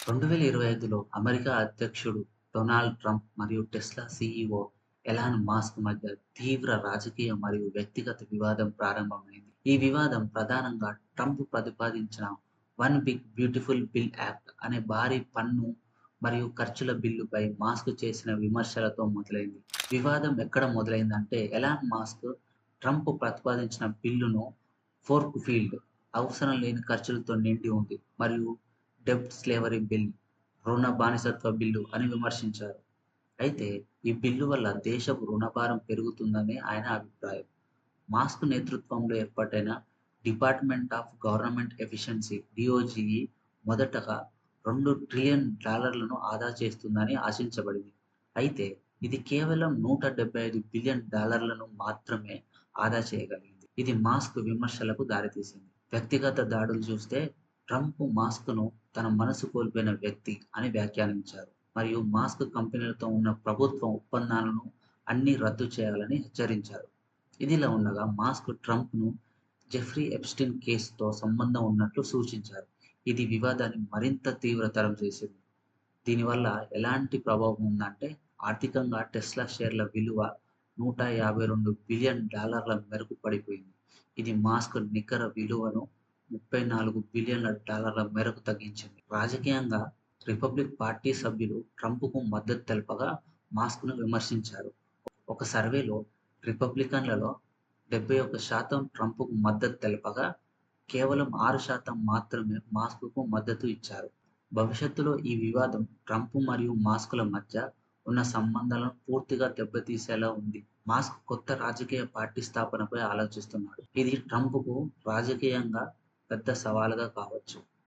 2025లో America అధ్యక్షుడు Donald Trump మరియు Tesla CEO Elon Musk మధ్య తీవ్ర రాజకీయ మరియు వ్యక్తిగత వివాదం ప్రారంభమైంది. ఈ వివాదం ప్రధానంగా ట్రంప్ ప్రతిపాదించిన one big beautiful bill act అనే భారీ పన్ను మరియు ఖర్చుల బిల్లుపై మాస్క్ చేసిన విమర్శలతో మొదలైంది. వివాదం ఎక్కడ మొదలైందంటే ఎలాన్ మాస్క్ ట్రంప్ ప్రతిపాదించిన బిల్లును ఫోర్క్ ఫీల్డ్, అవసరం లేని ఖర్చులతో నిండి ఉంది మరియు డెబ్ట్ స్లేవరీ బిల్, రుణ బానిసత్వ బిల్లు అని విమర్శించారు. అయితే ఈ బిల్లు వల్ల దేశపు రుణభారం పెరుగుతుందని ఆయన అభిప్రాయం. మాస్క్ నేతృత్వంలో ఏర్పాటైన డిపార్ట్మెంట్ ఆఫ్ గవర్నమెంట్ ఎఫిషియన్సీ డిఓజిఈ మొదటగా $2 ట్రిలియన్ ఆదా చేస్తుందని ఆశించబడింది. అయితే ఇది కేవలం $175 బిలియన్ మాత్రమే ఆదా చేయగలిగింది. ఇది మాస్క్ విమర్శలకు దారితీసింది. వ్యక్తిగత దాడులు చూస్తే ట్రంప్ మాస్క్‌ను తన మనసు కోల్పోయిన వ్యక్తి అని వ్యాఖ్యానించారు మరియు మాస్క్ కంపెనీలతో ఉన్న ప్రభుత్వ ఒప్పందాలను అన్నీ రద్దు చేయాలని హెచ్చరించారు. ఇదిలా ఉండగా మాస్క్ ట్రంప్‌ను జెఫ్రీ ఎప్‌స్టీన్ కేసుతో సంబంధం ఉన్నట్లు సూచించారు. ఇది వివాదాన్ని మరింత తీవ్రతరం చేసింది. దీనివల్ల ఎలాంటి ప్రభావం ఉందంటే ఆర్థికంగా టెస్లా షేర్ల విలువ $152 బిలియన్ మేరకు పడిపోయింది. ఇది మాస్క్ నికర విలువను $34 బిలియన్ల మేరకు తగ్గించింది. రాజకీయంగా రిపబ్లిక్ పార్టీ సభ్యులు ట్రంప్‌కు మద్దతు తెలపగా మాస్క్‌ను విమర్శించారు. ఒక సర్వేలో రిపబ్లికన్లలో 71% ట్రంప్‌కు మద్దతు తెలపగా కేవలం 6% మాత్రమే మాస్క్‌కు మద్దతు ఇచ్చారు. భవిష్యత్తులో ఈ వివాదం ట్రంప్ మరియు మాస్క్‌ల మధ్య ఉన్న సంబంధాలను పూర్తిగా దెబ్బతీసేలా ఉంది. మాస్క్ కొత్త రాజకీయ పార్టీ స్థాపనపై ఆలోచిస్తున్నాడు. ఇది ట్రంప్‌కు రాజకీయంగా పెద్ద సవాలుగా కావచ్చు.